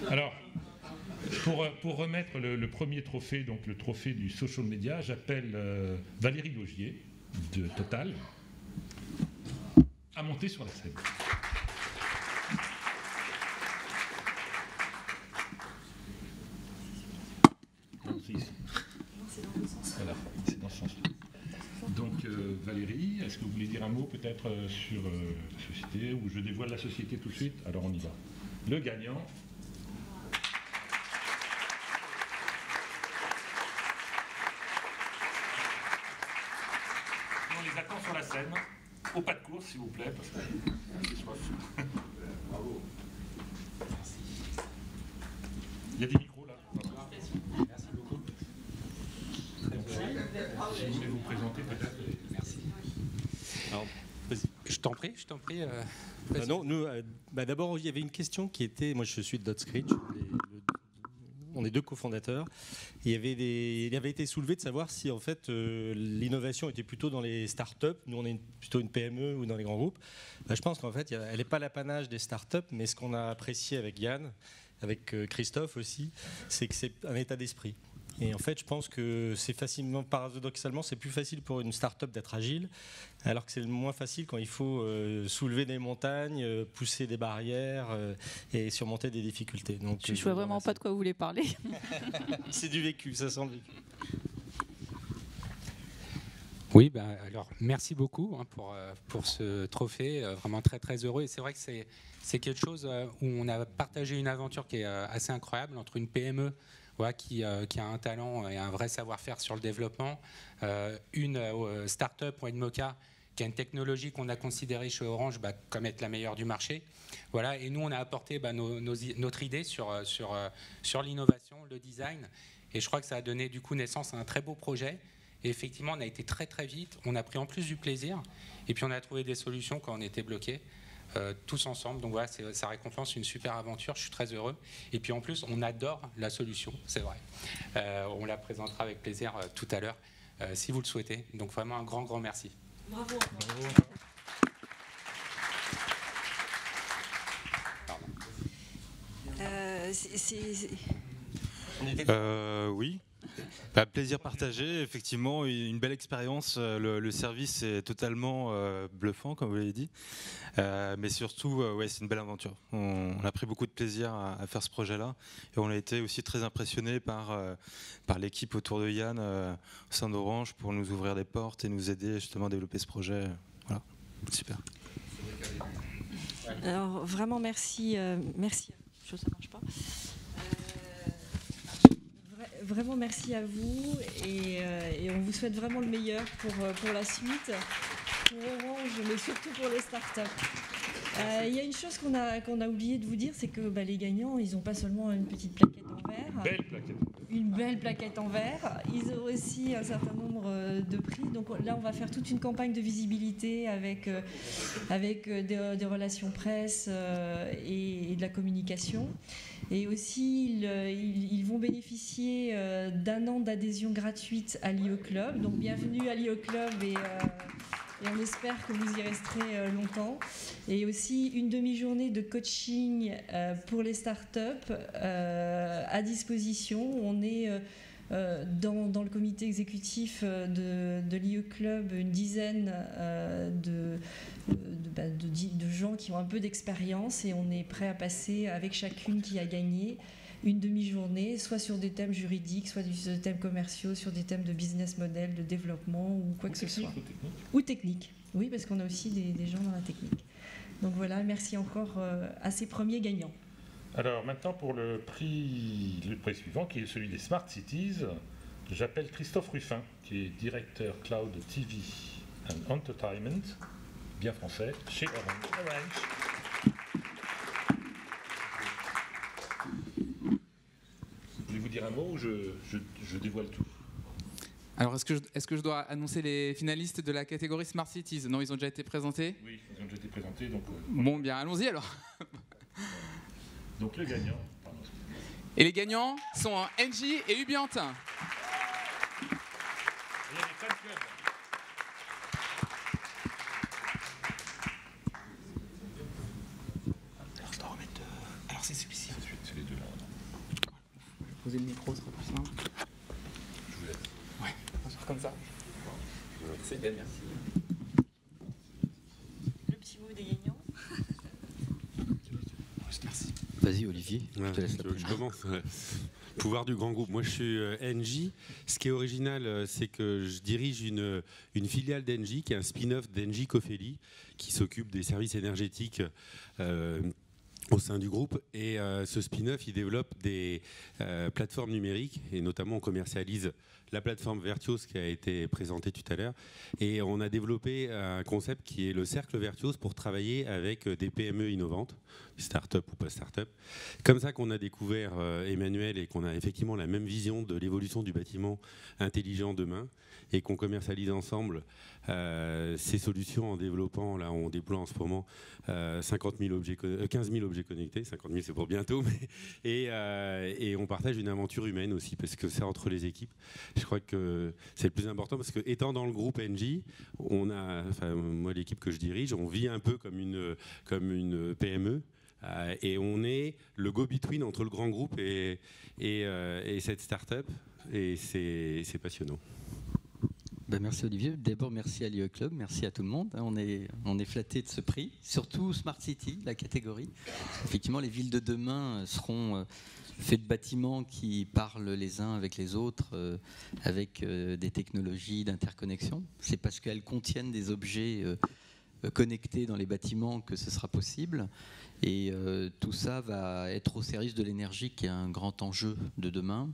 Alors, pour remettre le premier trophée, donc le trophée du social media, j'appelle Valérie Laugier de Total à monter sur la scène. Non, c'est ici. Voilà, c'est dans ce sens-là. Donc Valérie, est-ce que vous voulez dire un mot peut-être sur la société, ou je dévoile la société tout de suite? Alors on y va. Le gagnant. On les attend sur la scène, au pas de course s'il vous plaît, parce que j'ai soif. Bravo. Merci. Il y a des micros là. Merci beaucoup. Je voulais vous présenter peut-être. Merci. Alors, je t'en prie. Non, nous, d'abord, il y avait une question qui était, moi je suis de DotScritch, on est deux cofondateurs, et il avait été soulevé de savoir si en fait l'innovation était plutôt dans les startups, nous on est plutôt une PME ou dans les grands groupes. Je pense qu'en fait elle n'est pas l'apanage des startups, mais ce qu'on a apprécié avec Yann, avec Christophe aussi, c'est que c'est un état d'esprit. Et en fait, je pense que c'est facilement, paradoxalement, c'est plus facile pour une start-up d'être agile, alors que c'est moins facile quand il faut soulever des montagnes, pousser des barrières et surmonter des difficultés. Donc, je ne vois vraiment pas de quoi vous voulez parler. C'est du vécu, ça sent le vécu. Oui, alors merci beaucoup pour ce trophée, vraiment très très heureux. Et c'est vrai que c'est quelque chose où on a partagé une aventure qui est assez incroyable entre une PME qui a un talent et un vrai savoir-faire sur le développement, une start-up ou une Mocha qui a une technologie qu'on a considérée chez Orange comme être la meilleure du marché. Voilà, et nous, on a apporté notre idée sur l'innovation, le design, et je crois que ça a donné du coup naissance à un très beau projet. Et effectivement, on a été très très vite, on a pris en plus du plaisir, et puis on a trouvé des solutions quand on était bloqués. Tous ensemble, donc voilà, ça récompense une super aventure, je suis très heureux. Et puis en plus, on adore la solution, c'est vrai. On la présentera avec plaisir tout à l'heure, si vous le souhaitez. Donc vraiment un grand, grand merci. Bravo. Oui. Plaisir partagé, effectivement, une belle expérience. Le service est totalement bluffant, comme vous l'avez dit. Mais surtout, c'est une belle aventure. On a pris beaucoup de plaisir à faire ce projet-là. Et on a été aussi très impressionnés par l'équipe autour de Yann au sein d'Orange pour nous ouvrir des portes et nous aider justement à développer ce projet. Voilà, super. Alors, vraiment, merci. Merci. Ça marche pas. Vraiment merci à vous et on vous souhaite vraiment le meilleur pour la suite, pour Orange, mais surtout pour les startups. Il y a une chose qu'on a oublié de vous dire, c'est que les gagnants, ils n'ont pas seulement une petite plaquette en verre. Une belle plaquette en verre. Ils ont aussi un certain nombre de prix. Donc là, on va faire toute une campagne de visibilité avec des relations presse et de la communication. Et aussi, ils vont bénéficier d'un an d'adhésion gratuite à l'IO Club. Donc bienvenue à l'IO Club et on espère que vous y resterez longtemps. Et aussi une demi-journée de coaching pour les startups à disposition. On est dans le comité exécutif de l'IE Club une dizaine de gens qui ont un peu d'expérience et on est prêt à passer avec chacune qui a gagné une demi-journée, soit sur des thèmes juridiques, soit sur des thèmes commerciaux, sur des thèmes de business model, de développement ou quoi que ce soit. Ou technique. Oui, parce qu'on a aussi des gens dans la technique. Donc voilà, merci encore à ces premiers gagnants. Alors maintenant pour le prix suivant qui est celui des Smart Cities, j'appelle Christophe Ruffin qui est directeur Cloud TV and Entertainment, bien français, chez Orange. Voulez-vous dire un mot ou je dévoile tout? Alors, est-ce que je dois annoncer les finalistes de la catégorie Smart Cities? Non, ils ont déjà été présentés? Oui, ils ont déjà été présentés. Donc, Bon, bien, allons-y alors. Donc le gagnant. Et les gagnants sont Engie et Ubiant. Il y a des fan clubs. Alors je dois remettre. Alors c'est celui-ci. C'est les deux là. poser le micro, ce sera plus simple. Je vous laisse. Ouais, on va faire comme ça. C'est bien, merci. Le petit mot des gagnants. Merci. Vas-y Olivier, Ouais, je te laisse la je commence. Ouais. Pouvoir du grand groupe. Moi, je suis Engie. Ce qui est original, c'est que je dirige une filiale d'Engie, qui est un spin-off d'Engie Cofeli, qui s'occupe des services énergétiques au sein du groupe. Et ce spin-off, il développe des plateformes numériques, et notamment on commercialise la plateforme Vertios qui a été présentée tout à l'heure. Et on a développé un concept qui est le cercle Vertios pour travailler avec des PME innovantes, start-up ou pas start-up. Comme ça qu'on a découvert Emmanuel et qu'on a effectivement la même vision de l'évolution du bâtiment intelligent demain et qu'on commercialise ensemble ces solutions en développant, là on déploie en ce moment 15 000 objets connectés, 50 000 c'est pour bientôt, mais, et on partage une aventure humaine aussi parce que c'est entre les équipes. Je crois que c'est le plus important parce que étant dans le groupe Engie, moi l'équipe que je dirige, on vit un peu comme une PME. Et on est le go-between entre le grand groupe et cette start-up, et c'est passionnant. Ben merci Olivier. D'abord merci à l'IE Club, merci à tout le monde. On est flattés de ce prix, surtout Smart City, la catégorie. Effectivement, les villes de demain seront faites de bâtiments qui parlent les uns avec les autres, avec des technologies d'interconnexion. C'est parce qu'elles contiennent des objets connectés dans les bâtiments que ce sera possible. Et tout ça va être au service de l'énergie, qui est un grand enjeu de demain,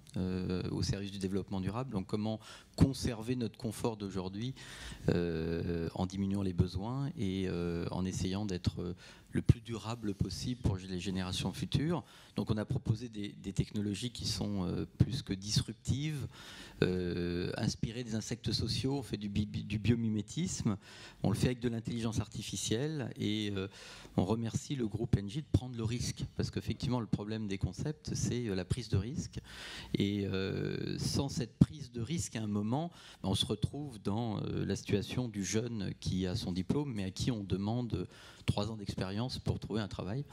au service du développement durable. Donc comment conserver notre confort d'aujourd'hui en diminuant les besoins et en essayant d'être le plus durable possible pour les générations futures. Donc on a proposé des technologies qui sont plus que disruptives, inspirées des insectes sociaux. On fait du biomimétisme, on le fait avec de l'intelligence artificielle, et on remercie le groupe Engie de prendre le risque, parce qu'effectivement le problème des concepts, c'est la prise de risque, et sans cette prise de risque, à un moment on se retrouve dans la situation du jeune qui a son diplôme mais à qui on demande 3 ans d'expérience pour trouver un travail,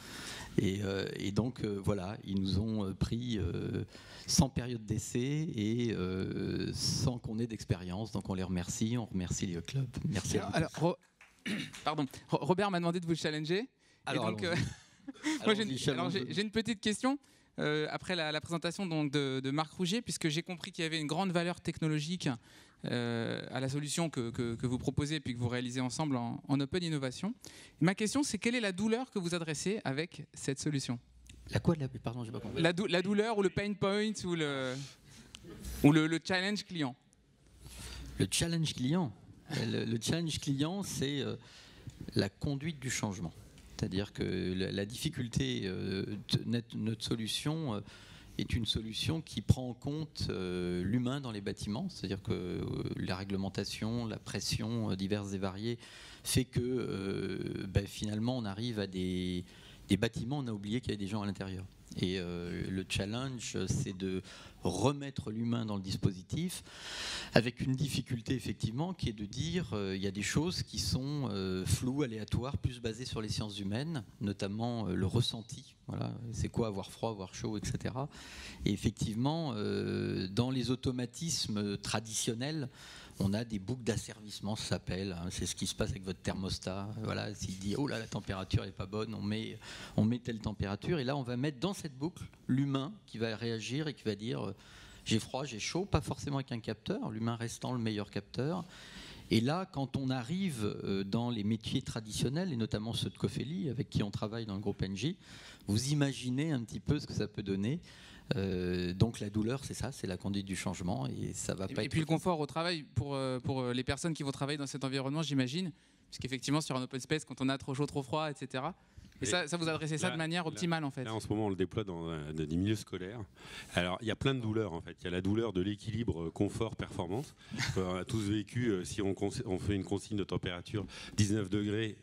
et donc voilà, ils nous ont pris sans période d'essai et sans qu'on ait d'expérience, donc on les remercie, on remercie l'IE Club. Merci à vous. Pardon, Robert m'a demandé de vous challenger. Alors, et donc, moi j'ai une petite question après la présentation donc, de Marc Rougier, puisque j'ai compris qu'il y avait une grande valeur technologique à la solution que vous proposez et puis que vous réalisez ensemble en Open Innovation. Ma question, c'est quelle est la douleur que vous adressez avec cette solution? La quoi? Pardon, j'ai pas compris. La douleur ou le pain point ou le challenge client? Le challenge client. Le challenge client, c'est la conduite du changement. C'est-à-dire que la difficulté de notre solution est une solution qui prend en compte l'humain dans les bâtiments. C'est-à-dire que la réglementation, la pression diverses et variées fait que finalement on arrive à des bâtiments, on a oublié qu'il y avait des gens à l'intérieur. Et le challenge, c'est de remettre l'humain dans le dispositif, avec une difficulté effectivement qui est de dire il y a des choses qui sont floues, aléatoires, plus basées sur les sciences humaines, notamment le ressenti. Voilà, c'est quoi avoir froid, avoir chaud, etc. Et effectivement, dans les automatismes traditionnels, on a des boucles d'asservissement, ça s'appelle. Hein, c'est ce qui se passe avec votre thermostat. Voilà, s'il dit oh là la température n'est pas bonne, on met telle température. Et là, on va mettre dans cette boucle l'humain qui va réagir et qui va dire j'ai froid, j'ai chaud, pas forcément avec un capteur. L'humain restant le meilleur capteur. Et là, quand on arrive dans les métiers traditionnels, et notamment ceux de Cofeli, avec qui on travaille dans le groupe Engie, vous imaginez un petit peu ce que ça peut donner. Donc la douleur, c'est ça, c'est la conduite du changement, et ça va pas être. Et puis le confort au travail pour les personnes qui vont travailler dans cet environnement, j'imagine, puisqu'effectivement sur un open space, quand on a trop chaud, trop froid, etc. Et ça vous adressez ça de manière optimale en fait. Là, en ce moment, on le déploie dans des milieux scolaires. Alors, il y a plein de douleurs en fait. Il y a la douleur de l'équilibre confort-performance. On a tous vécu, si on fait une consigne de température 19 degrés.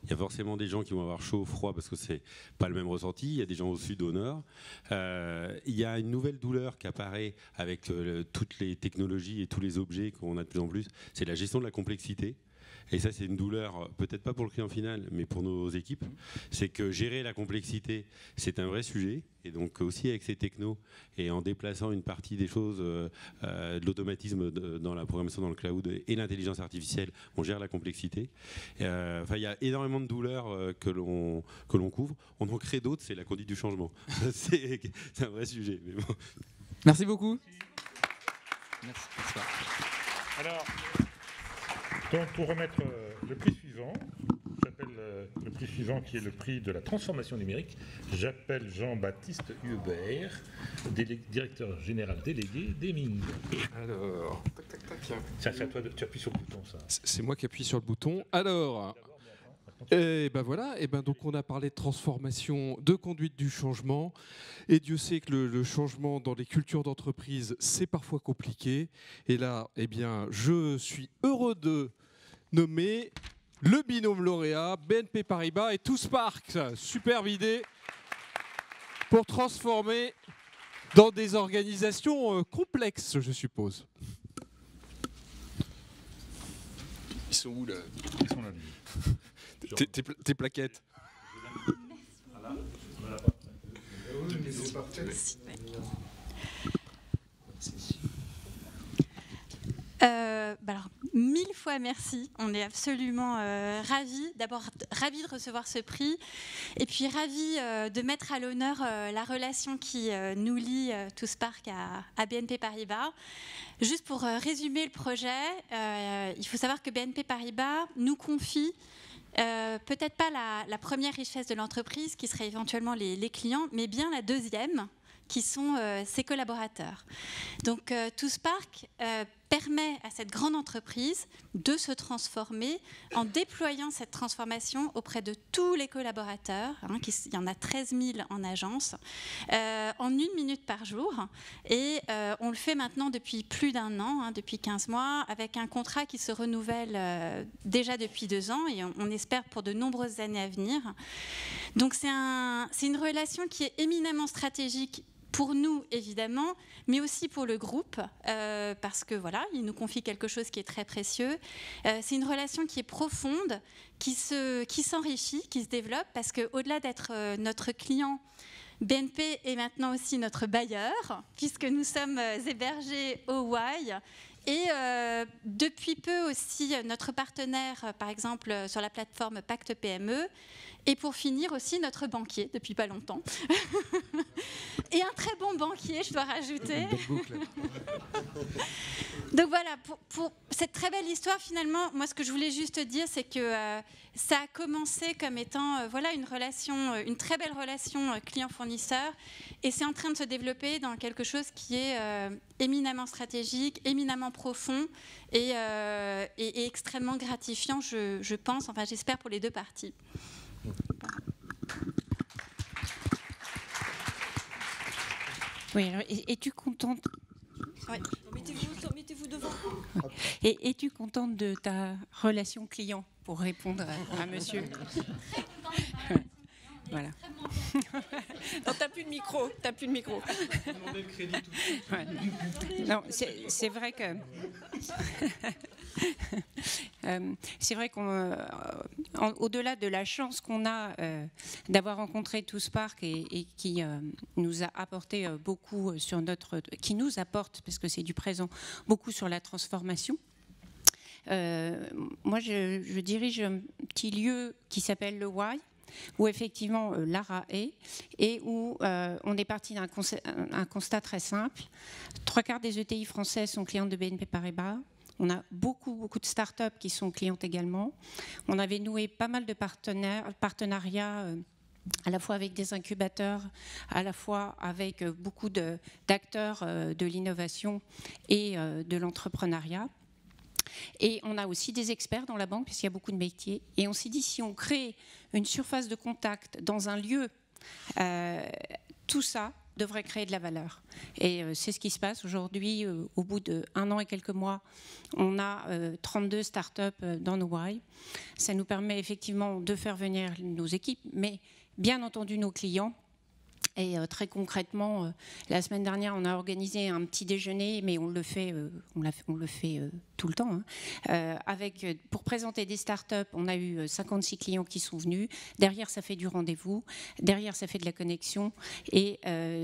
Il y a forcément des gens qui vont avoir chaud ou froid parce que c'est pas le même ressenti. Il y a des gens au sud, au nord. Il y a une nouvelle douleur qui apparaît avec toutes les technologies et tous les objets qu'on a de plus en plus. C'est la gestion de la complexité. et ça c'est une douleur, peut-être pas pour le client final, mais pour nos équipes, c'est que gérer la complexité, c'est un vrai sujet. Et donc aussi avec ces technos et en déplaçant une partie des choses, de l'automatisme dans la programmation dans le cloud et l'intelligence artificielle, on gère la complexité. Enfin, il y a énormément de douleurs que l'on couvre. On en crée d'autres, c'est la conduite du changement. C'est un vrai sujet. Mais bon. Merci beaucoup. Merci. Alors, donc pour remettre le prix suivant, j'appelle le prix suivant qui est le prix de la transformation numérique. J'appelle Jean-Baptiste Hubert, directeur général délégué d'Eming. Alors, tiens, c'est à toi, tu appuies sur le bouton, ça. C'est moi qui appuie sur le bouton. Alors, et ben voilà, et ben donc on a parlé de transformation, de conduite du changement, et Dieu sait que le changement dans les cultures d'entreprise, c'est parfois compliqué. Et là, eh bien, je suis heureux de nommer le binôme lauréat, BNP Paribas et TwoSpark. Superbe idée pour transformer dans des organisations complexes, je suppose. Ils sont où là? Ils sont là. Tes plaquettes. Alors, 1000 fois merci. On est absolument ravis. D'abord, ravis de recevoir ce prix. Et puis, ravis de mettre à l'honneur la relation qui nous lie TwoSpark à BNP Paribas. Juste pour résumer le projet, il faut savoir que BNP Paribas nous confie peut-être pas la première richesse de l'entreprise, qui serait éventuellement les clients, mais bien la deuxième, qui sont ses collaborateurs. Donc TwoSpark permet à cette grande entreprise de se transformer en déployant cette transformation auprès de tous les collaborateurs, il y en a 13 000 en agence, en 1 minute par jour. Et on le fait maintenant depuis plus d'1 an, depuis 15 mois, avec un contrat qui se renouvelle déjà depuis 2 ans, et on espère pour de nombreuses années à venir. Donc c'est une relation qui est éminemment stratégique pour nous, évidemment, mais aussi pour le groupe, parce que voilà, il nous confie quelque chose qui est très précieux. C'est une relation qui est profonde, qui s'enrichit, qui se développe, parce qu'au-delà d'être notre client, BNP est maintenant aussi notre bailleur, puisque nous sommes hébergés au Y. Et depuis peu aussi notre partenaire, par exemple, sur la plateforme Pacte PME. Et pour finir aussi, notre banquier, depuis pas longtemps. Et un très bon banquier, je dois rajouter. Donc voilà, pour cette très belle histoire, finalement, moi ce que je voulais juste dire, c'est que ça a commencé comme étant voilà, une très belle relation client-fournisseur. Et c'est en train de se développer dans quelque chose qui est éminemment stratégique, éminemment profond et extrêmement gratifiant, je pense, enfin j'espère pour les deux parties. Oui, alors, es-tu contente? Oui. Mettez-vous devant. Et es-tu contente de ta relation client, pour répondre à monsieur? Voilà. Non, t'as plus de micro. Ouais. Non, c'est vrai que c'est vrai qu'au-delà de la chance qu'on a d'avoir rencontré TwoSpark et qui nous a apporté beaucoup qui nous apporte, parce que c'est du présent, beaucoup sur la transformation. Moi, je dirige un petit lieu qui s'appelle le Y, où effectivement Lara est, et où on est parti d'un constat très simple. 3/4 des ETI françaises sont clientes de BNP Paribas. On a beaucoup de startups qui sont clientes également. On avait noué pas mal de partenariats à la fois avec des incubateurs, à la fois avec beaucoup d'acteurs de l'innovation et de l'entrepreneuriat. Et on a aussi des experts dans la banque, puisqu'il y a beaucoup de métiers. Et on s'est dit, si on crée une surface de contact dans un lieu, tout ça devrait créer de la valeur. Et c'est ce qui se passe aujourd'hui. Au bout d'1 an et quelques mois, on a 32 startups dans nos Y. Ça nous permet effectivement de faire venir nos équipes, mais bien entendu nos clients. Et très concrètement, la semaine dernière, on a organisé un petit déjeuner, mais on le fait tout le temps. Pour présenter des startups, on a eu 56 clients qui sont venus. Derrière, ça fait du rendez-vous. Derrière, ça fait de la connexion. Et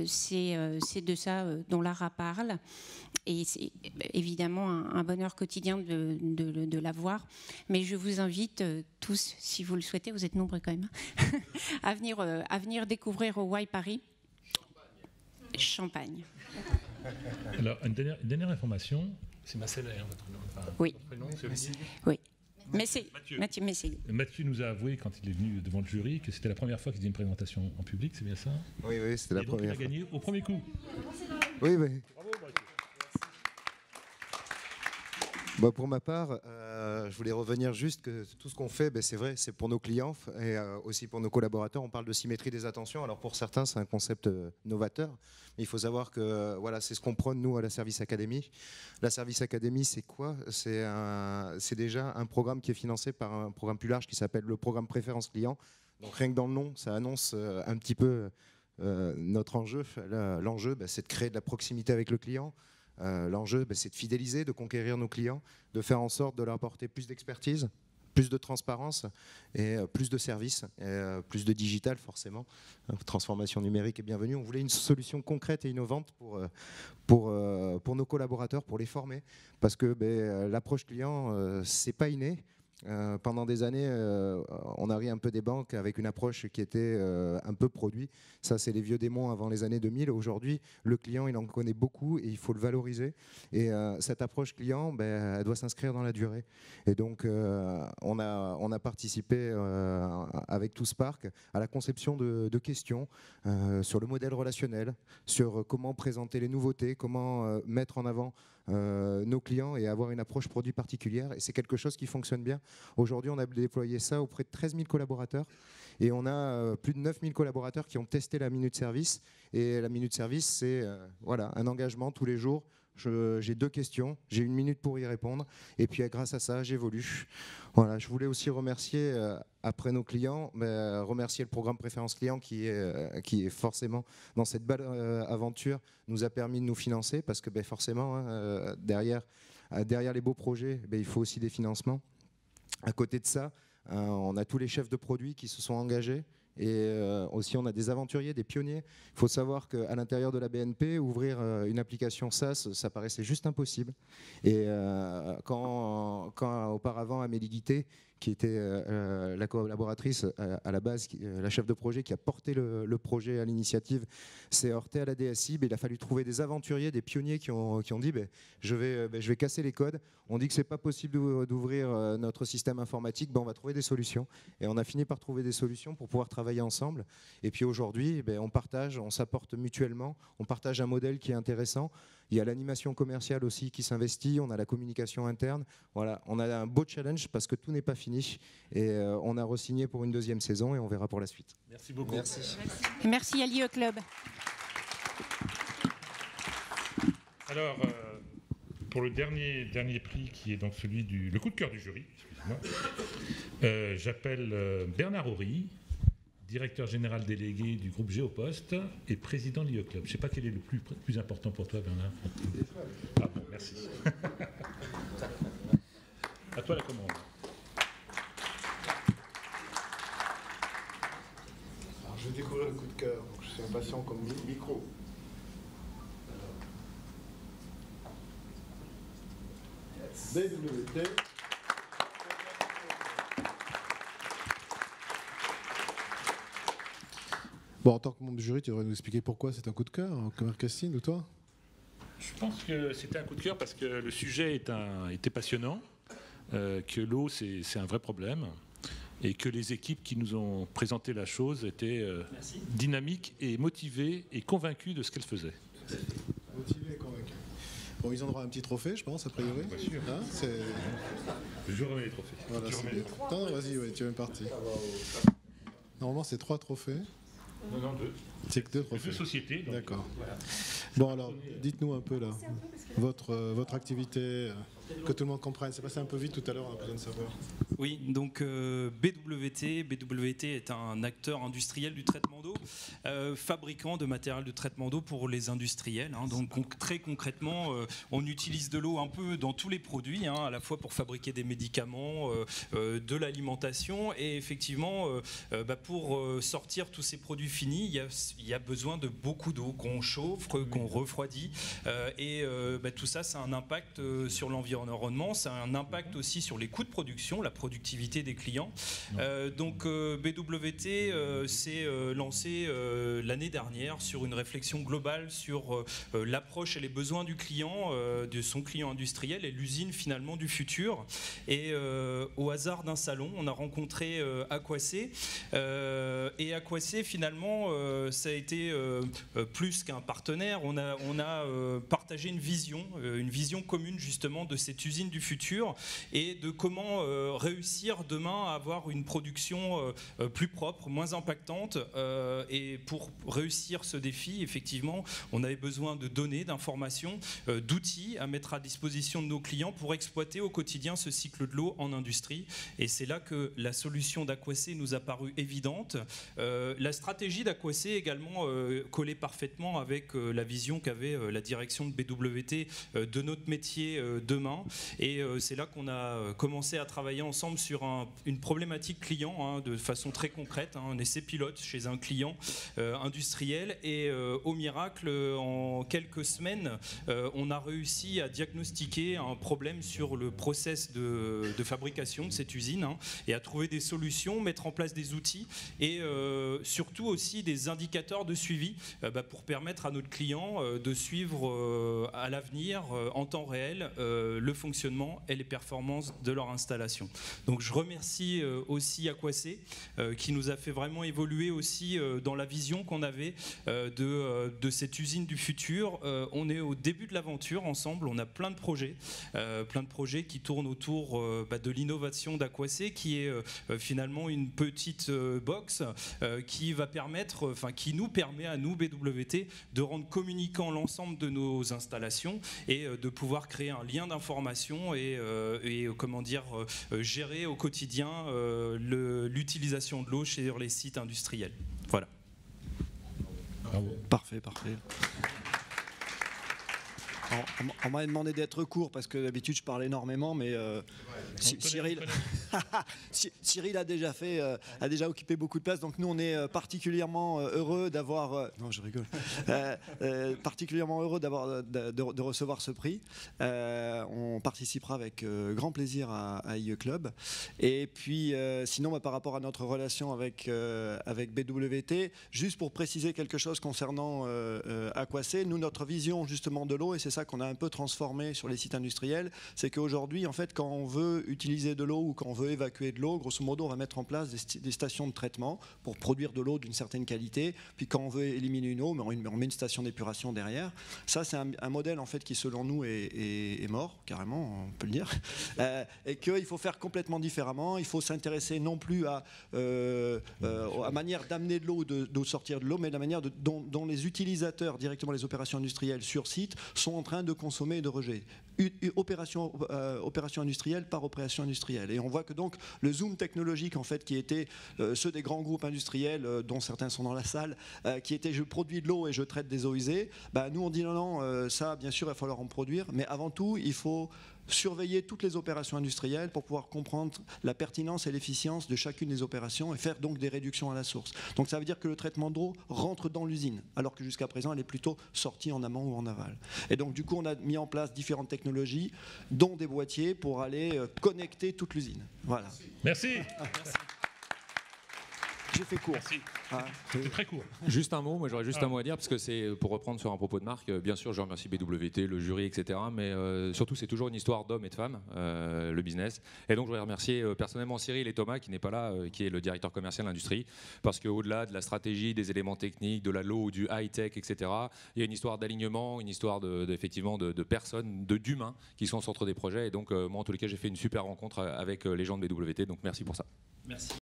c'est de ça dont Lara parle. Et c'est évidemment un bonheur quotidien de l'avoir. Mais je vous invite tous, si vous le souhaitez, vous êtes nombreux quand même, à venir découvrir au Y Paris. Champagne. Alors, une dernière information. C'est Marcel, votre nom. Oui. Votre prénom, c'est Olivier ? Oui. Mathieu Mességuier. Mathieu nous a avoué, quand il est venu devant le jury, que c'était la première fois qu'il faisait une présentation en public, c'est bien ça ? Oui, c'était la première fois. Il a gagné au premier coup. Oui. Bravo, Mathieu. Bah pour ma part, je voulais revenir juste que tout ce qu'on fait, c'est vrai, c'est pour nos clients et aussi pour nos collaborateurs. On parle de symétrie des attentions. Alors pour certains, c'est un concept novateur. Mais il faut savoir que voilà, c'est ce qu'on prône nous à la Service Academy. La Service Academy, c'est quoi ? C'est déjà un programme qui est financé par un programme plus large qui s'appelle le programme Préférence Client. Donc rien que dans le nom, ça annonce un petit peu notre enjeu. L'enjeu, c'est de créer de la proximité avec le client. L'enjeu, c'est de fidéliser, de conquérir nos clients, de faire en sorte de leur apporter plus d'expertise, plus de transparence et plus de services, et plus de digital forcément. Transformation numérique est bienvenue. On voulait une solution concrète et innovante pour nos collaborateurs, pour les former, parce que l'approche client, c'est pas inné. Pendant des années, on a ri un peu des banques avec une approche qui était un peu produit. Ça, c'est les vieux démons avant les années 2000. Aujourd'hui, le client, il en connaît beaucoup et il faut le valoriser. Et cette approche client, elle doit s'inscrire dans la durée. Et donc, on a participé avec ToSpark à la conception de questions sur le modèle relationnel, sur comment présenter les nouveautés, comment mettre en avant nos clients et avoir une approche produit particulière. Et c'est quelque chose qui fonctionne bien. Aujourd'hui, on a déployé ça auprès de 13 000 collaborateurs et on a plus de 9 000 collaborateurs qui ont testé la minute service. Et la minute service, c'est voilà, un engagement tous les jours. J'ai 2 questions, j'ai 1 minute pour y répondre et puis grâce à ça, j'évolue. Voilà, je voulais aussi remercier, après nos clients, remercier le programme Préférence Client qui est forcément dans cette belle aventure, nous a permis de nous financer parce que forcément, derrière les beaux projets, il faut aussi des financements. À côté de ça, on a tous les chefs de produits qui se sont engagés. Et aussi on a des aventuriers, des pionniers. Il faut savoir qu'à l'intérieur de la BNP, ouvrir une application SaaS, ça paraissait juste impossible. Et quand auparavant Amélie Guité, qui était la collaboratrice à la base, la chef de projet qui a porté le projet à l'initiative, s'est heurtée à la DSI, il a fallu trouver des aventuriers, des pionniers qui ont dit je vais casser les codes, on dit que c'est pas possible d'ouvrir notre système informatique, on va trouver des solutions. Et on a fini par trouver des solutions pour pouvoir travailler ensemble. Et puis aujourd'hui, on partage, on s'apporte mutuellement, on partage un modèle qui est intéressant. Il y a l'animation commerciale aussi qui s'investit, on a la communication interne. Voilà, on a un beau challenge parce que tout n'est pas fini. Et on a re-signé pour une 2e saison et on verra pour la suite. Merci beaucoup. Merci. Merci à l'IE Club. Alors, pour le dernier prix qui est donc celui le coup de cœur du jury, excusez-moi, j'appelle Bernard Horry, directeur général délégué du groupe Géopost et président de l'IE Club. Je ne sais pas quel est le plus important pour toi, Bernard. Ah bon, merci. À toi la commande. Alors, je vais découvrir le coup de cœur, donc je suis impatient comme micro. BWT. Bon, en tant que membre du jury, tu devrais nous expliquer pourquoi c'est un coup de cœur, comme Christine ou toi? Je pense que c'était un coup de cœur parce que le sujet était passionnant, que l'eau c'est un vrai problème et que les équipes qui nous ont présenté la chose étaient dynamiques et motivées et convaincues de ce qu'elles faisaient. Motivées et convaincues. Bon, ils ont droit à un petit trophée, je pense, a priori. Bien sûr. Hein, je remets les trophées. Voilà, c'est bien. Non, vas-y, ouais, tu es même parti. Normalement, c'est 3 trophées. Non, 2. C'est que 2 trophées. 2 sociétés. D'accord. Voilà. Bon, alors, dites-nous un peu là, votre activité. que tout le monde comprenne. C'est passé un peu vite tout à l'heure, on a besoin de savoir. Oui, donc BWT est un acteur industriel du traitement d'eau, fabricant de matériel de traitement d'eau pour les industriels. Hein. Donc très concrètement, on utilise de l'eau un peu dans tous les produits, hein, à la fois pour fabriquer des médicaments, de l'alimentation, et effectivement, pour sortir tous ces produits finis, il y a besoin de beaucoup d'eau qu'on chauffe, qu'on refroidit, et tout ça, ça a un impact sur l'environnement, ça a un impact aussi sur les coûts de production, la productivité des clients. Donc BWT s'est lancé l'année dernière sur une réflexion globale sur l'approche et les besoins du client, de son client industriel et l'usine finalement du futur. Et au hasard d'un salon, on a rencontré Aquacé, et Aquacé finalement ça a été plus qu'un partenaire. On a partagé une vision commune justement de cette usine du futur et de comment réussir demain à avoir une production plus propre, moins impactante. Et pour réussir ce défi, effectivement, on avait besoin de données, d'informations, d'outils à mettre à disposition de nos clients pour exploiter au quotidien ce cycle de l'eau en industrie. Et c'est là que la solution d'Aquacé nous a paru évidente. La stratégie d'Aquacé également collait parfaitement avec la vision qu'avait la direction de BWT de notre métier demain. Et c'est là qu'on a commencé à travailler ensemble sur une problématique client, hein, de façon très concrète, hein, un essai pilote chez un client industriel. Et au miracle, en quelques semaines, on a réussi à diagnostiquer un problème sur le process de fabrication de cette usine, hein, et à trouver des solutions, mettre en place des outils et surtout aussi des indicateurs de suivi pour permettre à notre client de suivre à l'avenir en temps réel le fonctionnement et les performances de leur installation. Donc je remercie aussi Aquacé qui nous a fait vraiment évoluer aussi dans la vision qu'on avait de cette usine du futur. On est au début de l'aventure ensemble, on a plein de projets qui tournent autour de l'innovation d'Aquacé, qui est finalement une petite box qui nous permet à nous, BWT, de rendre communicant l'ensemble de nos installations et de pouvoir créer un lien d'information et gérer au quotidien l'utilisation de l'eau sur les sites industriels. Voilà. Parfait. On m'a demandé d'être court parce que d'habitude je parle énormément, mais Cyril a déjà occupé beaucoup de place, donc nous on est particulièrement heureux d'avoir particulièrement heureux de recevoir ce prix. On participera avec grand plaisir à IE Club. Et puis sinon par rapport à notre relation avec BWT, juste pour préciser quelque chose concernant Aquacé, nous notre vision justement de l'eau, et c'est ça qu'on a un peu transformé sur les sites industriels, c'est qu'aujourd'hui en fait quand on veut utiliser de l'eau ou quand on veut évacuer de l'eau, grosso modo on va mettre en place des stations de traitement pour produire de l'eau d'une certaine qualité, puis quand on veut éliminer une eau, on met une station d'épuration derrière. Ça c'est un modèle en fait qui selon nous est mort carrément, on peut le dire, et qu'il faut faire complètement différemment. Il faut s'intéresser non plus à manière d'amener de l'eau ou de sortir de l'eau, mais la manière dont les utilisateurs, directement les opérations industrielles sur site, sont en train de consommer et de rejeter. Opération industrielle par opération industrielle. Et on voit que donc le zoom technologique en fait qui était ceux des grands groupes industriels dont certains sont dans la salle, qui était je produis de l'eau et je traite des eaux usées, nous on dit non, ça bien sûr il va falloir en produire, mais avant tout il faut surveiller toutes les opérations industrielles pour pouvoir comprendre la pertinence et l'efficience de chacune des opérations et faire donc des réductions à la source. Donc ça veut dire que le traitement d'eau rentre dans l'usine, alors que jusqu'à présent elle est plutôt sortie en amont ou en aval. Et donc du coup on a mis en place différentes technologies, dont des boîtiers pour aller connecter toute l'usine. Voilà. Merci. J'ai fait court. C'était très court. Juste un mot, moi j'aurais juste un mot à dire, parce que c'est pour reprendre sur un propos de Marc, bien sûr je remercie BWT, le jury, etc. Mais surtout c'est toujours une histoire d'hommes et de femmes, le business. Et donc je voudrais remercier personnellement Cyril et Thomas qui n'est pas là, qui est le directeur commercial de l'industrie, parce qu'au-delà de la stratégie, des éléments techniques, de la l'eau, du high-tech, etc., il y a une histoire d'alignement, une histoire effectivement de personnes, d'humains qui sont au centre des projets. Et donc moi en tous les cas j'ai fait une super rencontre avec les gens de BWT, donc merci pour ça. Merci.